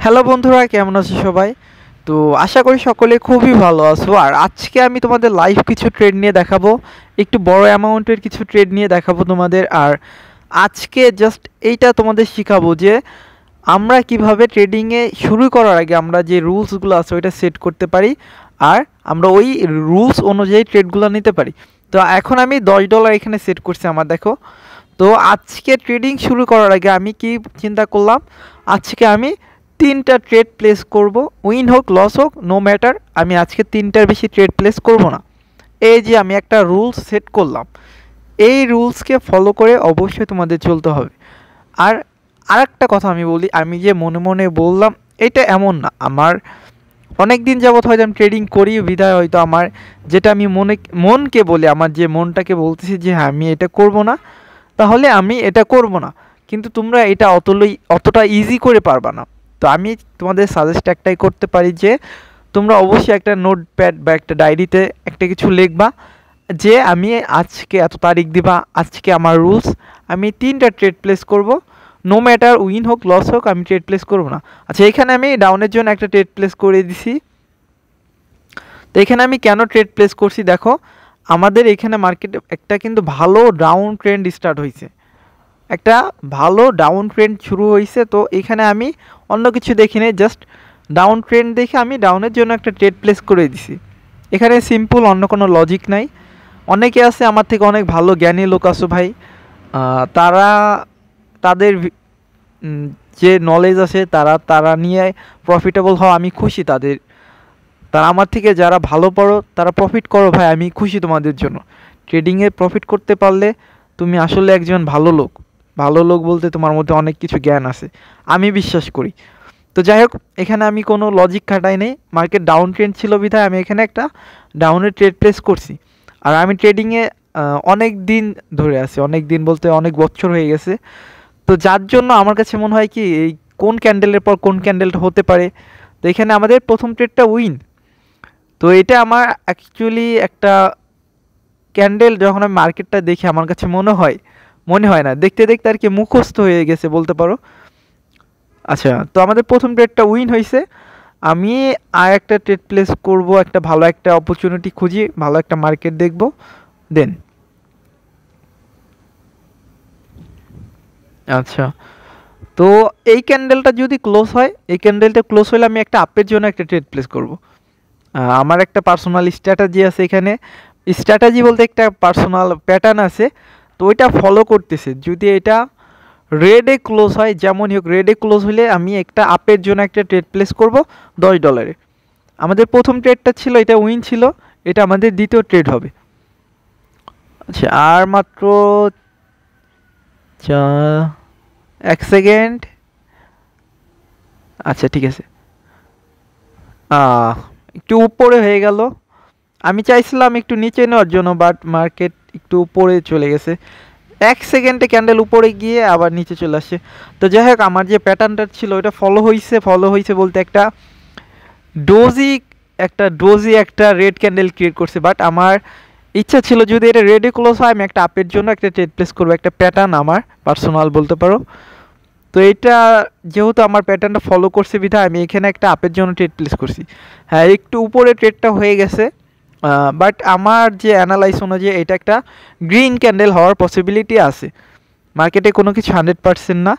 Hello বন্ধুরা, কেমন আছো সবাই? তো আশা করি সকলে খুবই ভালো আছো। আর আজকে আমি তোমাদের লাইভ কিছু ট্রেড নিয়ে দেখাবো, একটু বড় অ্যামাউন্টের কিছু ট্রেড নিয়ে দেখাবো তোমাদের। আর আজকে জাস্ট এইটা তোমাদের শিখাবো যে আমরা কিভাবে ট্রেডিংয়ে শুরু করার আগে আমরা যে রুলসগুলো আছে ওইটা সেট করতে পারি, আর আমরা ওই রুলস অনুযায়ী ট্রেডগুলো নিতে পারি। তো এখন আমি $10 এখানে সেট করছি আমার, দেখো। তো আজকে ট্রেডিং শুরু করার আগে আমি কি চিন্তা করলাম, আজকে আমি 3টা ট্রেড প্লেস করব, উইন হোক লস হোক নো ম্যাটার, আমি আজকে 3টার বেশি ট্রেড প্লেস করব না। এই যে আমি একটা রুলস সেট করলাম, এই রুলসকে ফলো করে অবশ্যই তোমাদের চলতে হবে। আর আরেকটা কথা আমি বলি, আমি যে মনে মনে বললাম এটা এমন না, আমার অনেক দিন যাবত হয়তো আমি ট্রেডিং করি বিধায় হয়তো আমার যেটা আমি মনকে বলি, আমার যে মনটাকে বলতেছি যে হ্যাঁ আমি এটা করব না, তাহলে আমি এটা করব না। কিন্তু তোমরা এটা অতটা ইজি করে পারবা না। তো আমি তোমাদের সাজেস্ট একটাই করতে পারি যে তোমরা অবশ্যই একটা নোটপ্যাড বা একটা ডায়েরিতে একটা কিছু লিখবা যে আমি আজকে এত তারিখ দিবা, আজকে আমার রুলস, আমি 3টা ট্রেড প্লেস করব, নো ম্যাটার উইন হোক লস হোক আমি ট্রেড প্লেস করব না। আচ্ছা, এখানে আমি ডাউনের জন্য একটা ট্রেড প্লেস করে দিছি। তো এখানে আমি কেন ট্রেড প্লেস করছি দেখো, আমাদের এখানে মার্কেটে একটা কিন্তু ভালো ডাউন ট্রেন্ড স্টার্ট হয়েছে, একটা ভালো ডাউন ট্রেন্ড শুরু হয়েছে। তো এখানে আমি অন্য কিছু দেখি নাই, জাস্ট ডাউন ট্রেন্ড দেখে আমি ডাউনের জন্য একটা ট্রেড প্লেস করে দিছি। এখানে সিম্পল, অন্য কোনো লজিক নাই। অনেকে আছে আমার থেকে অনেক ভালো জ্ঞানী লোক আছে ভাই, তারা তাদের যে নলেজ আছে তারা তারা নিয়ে প্রফিটেবল হও, আমি খুশি তাদের। তারা আমার থেকে যারা ভালো পড়ো তারা প্রফিট করো ভাই, আমি খুশি তোমাদের জন্য। ট্রেডিংয়ে প্রফিট করতে পারলে তুমি আসলে একজন ভালো লোক। ভালো লোক বলতে তোমার মধ্যে অনেক কিছু জ্ঞান আছে, আমি বিশ্বাস করি। তো যাই হোক, এখানে আমি কোনো লজিক খাটাই নেই, মার্কেট ডাউন ট্রেন্ড ছিল বিধায় আমি এখানে একটা ডাউনের ট্রেড প্লেস করছি। আর আমি ট্রেডিংয়ে অনেক দিন ধরে আছি, অনেক দিন বলতে অনেক বছর হয়ে গেছে। তো যার জন্য আমার কাছে মনে হয় কি এই কোন ক্যান্ডেলের পর কোন ক্যান্ডেলটা হতে পারে। তো এখানে আমাদের প্রথম ট্রেডটা উইন। তো এটা আমার অ্যাকচুয়ালি একটা ক্যান্ডেল, যখন আমি মার্কেটটা দেখি আমার কাছে মনে হয় না, দেখতে দেখতে আর কি মুখস্থ হয়ে গেছে বলতে পারো। আচ্ছা, তো আমাদের প্রথম ট্রেডটা উইন হয়েছে। আমি আর একটা ট্রেড প্লেস করব, একটা ভালো একটা অপরচুনিটি খুঁজি, ভালো একটা মার্কেট দেখব দেন। আচ্ছা, তো এই ক্যান্ডেলটা যদি ক্লোজ হয়, এই ক্যান্ডেলটা ক্লোজ হলে আমি একটা আপের জন্য একটা ট্রেড প্লেস করব। আমার একটা পার্সোনাল স্ট্র্যাটাজি আছে এখানে, স্ট্র্যাটাজি বলতে একটা পার্সোনাল প্যাটার্ন আছে। তো ওইটা ফলো করতেছে, যদি এটা রেডে ক্লোজ হয়, যেমনই হোক রেডে ক্লোজ হলে আমি একটা আপের জন্য একটা ট্রেড প্লেস করব $10। আমাদের প্রথম ট্রেডটা ছিল, এটা উইন ছিল, এটা আমাদের দ্বিতীয় ট্রেড হবে। আচ্ছা, আর মাত্র 1 সেকেন্ড। আচ্ছা ঠিক আছে, একটু উপরে হয়ে গেল। আমি চাইছিলাম একটু নিচে নেওয়ার জন্য, বাট মার্কেট একটু উপরে চলে গেছে। 1 সেকেন্ডে ক্যান্ডেল উপরে গিয়ে আবার নিচে চলে আসছে। তো যাই হোক, আমার যে প্যাটার্নটা ছিল ওটা ফলো হয়েছে বলতে ডোজি একটা রেড ক্যান্ডেল ক্রিয়েট করছে। বাট আমার ইচ্ছা ছিল যদি এটা রেডে ক্লোজ হয় আমি একটা আপের জন্য একটা ট্রেড প্লেস করবো, একটা প্যাটার্ন আমার পার্সোনাল বলতে পারো। তো এটা যেহেতু আমার প্যাটার্নটা ফলো করছে বিধায় আমি এখানে একটা আপের জন্য ট্রেড প্লেস করছি। হ্যাঁ, একটু উপরে ট্রেডটা হয়ে গেছে, বাট আমার যে অ্যানালাইস অনুযায়ী এটা একটা গ্রিন ক্যান্ডেল হওয়ার পসিবিলিটি আছে। মার্কেটে কোনো কিছু 100% না।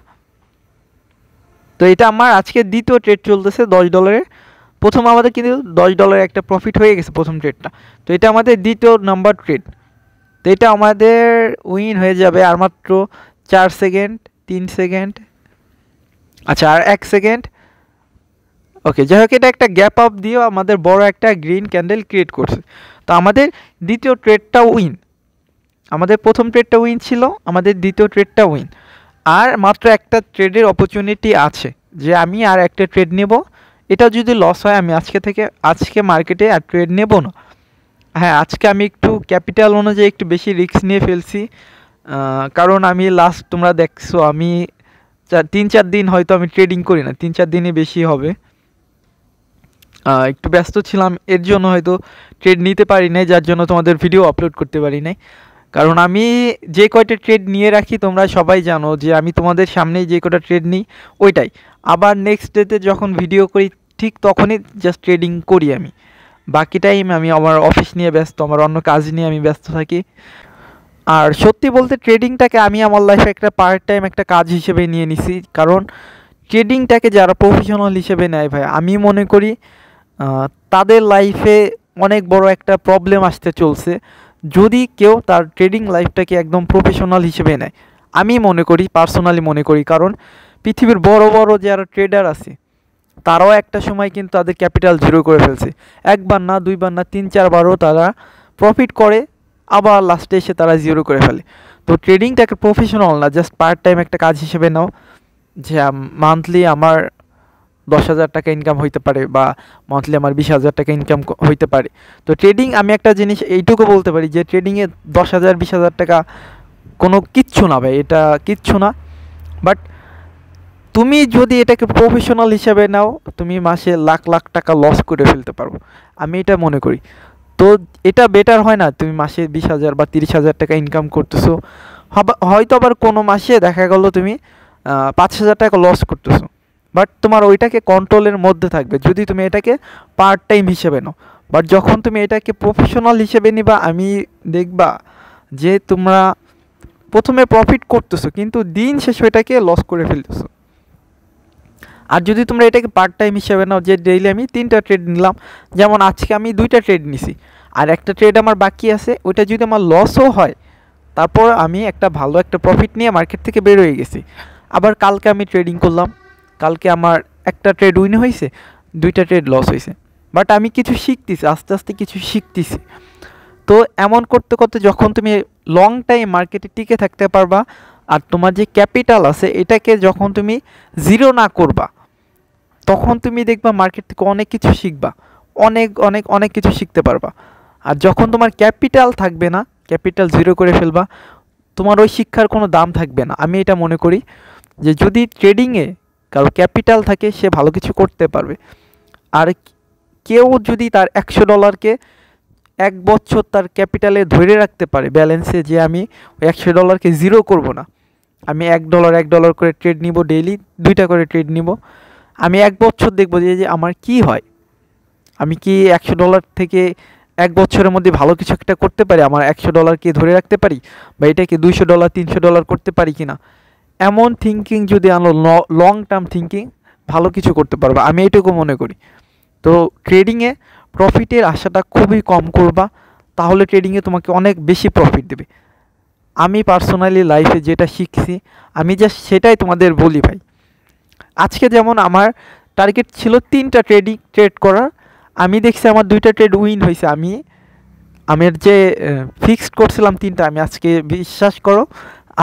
তো এটা আমার আজকে দ্বিতীয় ট্রেড চলতেছে $10। প্রথম আমাদের কিন্তু $10 একটা প্রফিট হয়ে গেছে প্রথম ট্রেডটা। তো এটা আমাদের দ্বিতীয় নাম্বার ট্রেড। তো এটা আমাদের উইন হয়ে যাবে আর মাত্র 4 সেকেন্ড, 3 সেকেন্ড। আচ্ছা, আর 1 সেকেন্ড। ওকে, যাই হোক, এটা একটা গ্যাপ আপ দিয়েও আমাদের বড় একটা গ্রিন ক্যান্ডেল ক্রিয়েট করছে। তো আমাদের দ্বিতীয় ট্রেডটা উইন। আমাদের প্রথম ট্রেডটা উইন ছিল, আমাদের দ্বিতীয় ট্রেডটা উইন। আর মাত্র একটা ট্রেডের অপরচুনিটি আছে যে আমি আর একটা ট্রেড নেব। এটা যদি লস হয় আমি আজকে মার্কেটে আর ট্রেড নেব না। হ্যাঁ, আজকে আমি একটু ক্যাপিটাল অনুযায়ী একটু বেশি রিস্ক নিয়ে ফেলছি, কারণ আমি লাস্ট তোমরা দেখছো আমি 3-4 দিন হয়তো আমি ট্রেডিং করি না, 3-4 দিনই বেশি হবে। একটু ব্যস্ত ছিলাম, এর জন্য হয়তো ট্রেড নিতে পারি নাই, যার জন্য তোমাদের ভিডিও আপলোড করতে পারি নাই। কারণ আমি যে কয়টা ট্রেড নিয়ে রাখি তোমরা সবাই জানো যে আমি তোমাদের সামনেই যে কয়টা ট্রেড নিই ওইটাই। আবার নেক্সট ডেতে যখন ভিডিও করি ঠিক তখনই জাস্ট ট্রেডিং করি আমি। বাকি টাইম আমি আমার অফিস নিয়ে ব্যস্ত, আমার অন্য কাজ নিয়ে আমি ব্যস্ত থাকি। আর সত্যি বলতে ট্রেডিংটাকে আমি আমার লাইফে একটা পার্ট টাইম একটা কাজ হিসেবে নিয়ে নিছি, কারণ ট্রেডিংটাকে যারা প্রফেশনাল হিসেবে নেয় ভাই, আমি মনে করি তাদের লাইফে অনেক বড় একটা প্রবলেম আসতে চলছে যদি কেউ তার ট্রেডিং লাইফটাকে একদম প্রফেশনাল হিসেবে নেয়। আমি মনে করি, পার্সোনালি মনে করি, কারণ পৃথিবীর বড় বড় যারা ট্রেডার আছে তারাও একটা সময় কিন্তু তাদের ক্যাপিটাল জিরো করে ফেলছে। একবার না, দুইবার না, 3-4বারও তারা প্রফিট করে, আবার লাস্টে এসে তারা জিরো করে ফেলে। তো ট্রেডিংটাকে প্রফেশনাল না, জাস্ট পার্ট টাইম একটা কাজ হিসেবে নাও, যে মান্থলি আমার 10,000 টাকা ইনকাম হইতে পারে বা মান্থলি আমার 20,000 টাকা ইনকাম হইতে পারে। তো ট্রেডিং, আমি একটা জিনিস এইটুকু বলতে পারি যে ট্রেডিংয়ে 10,000 20,000 টাকা কোনো কিচ্ছু না ভাই, এটা কিচ্ছু না। বাট তুমি যদি এটাকে প্রফেশনাল হিসাবে নাও, তুমি মাসে লাখ লাখ টাকা লস করে ফেলতে পারো, আমি এটা মনে করি। তো এটা বেটার হয় না তুমি মাসে 20,000 বা 30,000 টাকা ইনকাম করতেছো, হয়তো আবার কোনো মাসে দেখা গেল তুমি 5,000 টাকা লস করতেছো, বাট তোমার ওইটাকে কন্ট্রোলের মধ্যে থাকবে যদি তুমি এটাকে পার্ট টাইম হিসেবে নাও। বাট যখন তুমি এটাকে প্রফেশনাল হিসেবে নিবা, আমি দেখবা যে তোমরা প্রথমে প্রফিট করতেছো কিন্তু দিন শেষে এটাকে লস করে ফেলতেছো। আর যদি তোমরা এটাকে পার্ট টাইম হিসেবে নাও, যে ডেইলি আমি 3টা ট্রেড নিলাম, যেমন আজকে আমি 2টা ট্রেড নিছি আর একটা ট্রেড আমার বাকি আছে, ওইটা যদি আমার লসও হয় তারপর আমি একটা ভালো একটা প্রফিট নিয়ে মার্কেট থেকে বের হয়ে গেছি। আবার কালকে আমি ট্রেডিং করলাম, কালকে আমার একটা ট্রেড উইন হয়েছে, 2টা ট্রেড লস হয়েছে, বাট আমি কিছু শিখতেছি, আস্তে আস্তে কিছু শিখতেছি। তো এমন করতে করতে যখন তুমি লং টাইম মার্কেটে টিকে থাকতে পারবা, আর তোমার যে ক্যাপিটাল আছে এটাকে যখন তুমি জিরো না করবা, তখন তুমি দেখবা মার্কেট থেকে অনেক কিছু শিখবা, অনেক অনেক অনেক কিছু শিখতে পারবা। আর যখন তোমার ক্যাপিটাল থাকবে না, ক্যাপিটাল জিরো করে ফেলবা, তোমার ওই শিক্ষার কোনো দাম থাকবে না। আমি এটা মনে করি যে যদি ট্রেডিংয়ে কারো ক্যাপিটাল থাকে সে ভালো কিছু করতে পারবে। আর কেউ যদি তার $100কে 1 বছর তার ক্যাপিটালে ধরে রাখতে পারে ব্যালেন্সে, যে আমি ওই $100কে জিরো করব না, আমি $1 করে ট্রেড নিব, ডেইলি 2টা করে ট্রেড নিব, আমি 1 বছর দেখবো যে আমার কি হয়, আমি কি $100 থেকে 1 বছরের মধ্যে ভালো কিছু একটা করতে পারি, আমার $100কে ধরে রাখতে পারি, বা এটাকে $200 $300 করতে পারি কিনা। এমন থিঙ্কিং যদি আনো, লং টার্ম থিঙ্কিং, ভালো কিছু করতে পারবে, আমি এইটুকু মনে করি। তো ট্রেডিংয়ে প্রফিটের আশাটা খুবই কম করবা, তাহলে ট্রেডিংয়ে তোমাকে অনেক বেশি প্রফিট দেবে। আমি পার্সোনালি লাইফে যেটা শিখছি আমি জাস্ট সেটাই তোমাদের বলি ভাই। আজকে যেমন আমার টার্গেট ছিল 3টা ট্রেড করার, আমি দেখছি আমার 2টা ট্রেড উইন হয়েছে। আমি যে ফিক্সড করছিলাম 3টা, আমি আজকে বিশ্বাস করো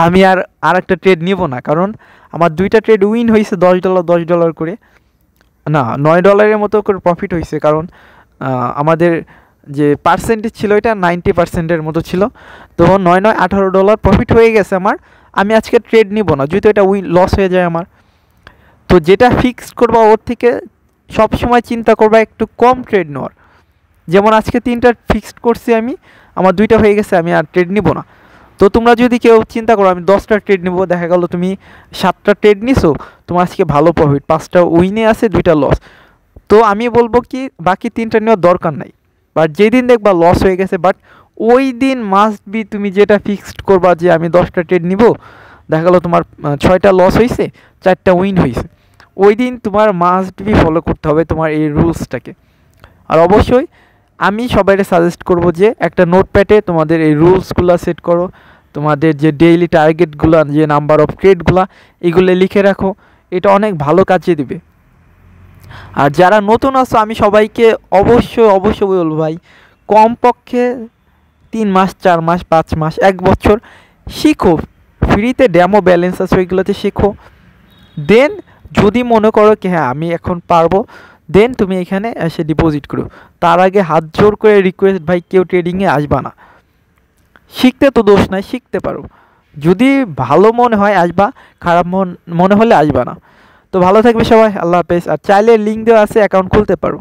আমি আর একটা ট্রেড নিব না, কারণ আমার 2টা ট্রেড উইন হয়েছে $10 $10 করে, না $9 মতো করে প্রফিট হয়েছে, কারণ আমাদের যে পার্সেন্টেজ ছিল এটা 90%-এর মতো ছিল। তো 9 $18 প্রফিট হয়ে গেছে আমার। আমি আজকে ট্রেড নিব না যদি এটা লস হয়ে যায় আমার। তো যেটা ফিক্সড করবা ওর থেকে সবসময় চিন্তা করবা একটু কম ট্রেড নেওয়ার। যেমন আজকে 3টা ফিক্সড করছি আমি, আমার 2টা হয়ে গেছে, আমি আর ট্রেড নিব না। তো তোমরা যদি কেউ চিন্তা করো আমি 10টা ট্রেড নেব, দেখা গেল তুমি 7টা ট্রেড নিছো, তোমার আজকে ভালো প্রফিট, 5টা উইনে আছে, 2টা লস, তো আমি বলবো কি বাকি 3টা নেওয়ার দরকার নাই। বাট যেদিন দেখবা লস হয়ে গেছে, বাট ওই দিন মাস্ট বি তুমি যেটা ফিক্সড করবা যে আমি 10টা ট্রেড নিব, দেখা গেলো তোমার 6টা লস হয়েছে, 4টা উইন হয়েছে, ওই দিন তোমার মাস্ট বি ফলো করতে হবে তোমার এই রুলসটাকে। আর অবশ্যই আমি সবাইকে সাজেস্ট করব যে একটা নোটপ্যাডে তোমাদের এই রুলসগুলো সেট করো, তোমাদের যে ডেইলি টার্গেটগুলো, যে নাম্বার অফ ট্রেডগুলো, এগুলো লিখে রাখো, এটা অনেক ভালো কাজে দিবে। আর যারা নতুন আছো আমি সবাইকে অবশ্যই বলবো ভাই, কমপক্ষে 3 মাস 4 মাস 5 মাস 1 বছর শিখো, ফ্রিতে ডেমো ব্যালেন্স আছে ওইগুলোতে শেখো। দেন যদি মনে করো কি হ্যাঁ আমি এখন পারবো, দেন তুমি এখানে এসে ডিপোজিট করো। তার আগে হাত জোর করে রিকোয়েস্ট ভাই, কেউ ট্রেডিংয়ে আসবা না। শিখতে তো দোষ নাই, শিখতে পারো, যদি ভালো মনে হয় আসবা, খারাপ মনে হলে আসবা না। তো ভালো থাকবে সবাই, আল্লাহ হাফেজ। আর চাইলে লিঙ্ক দেওয়া আছে, অ্যাকাউন্ট খুলতে পারো।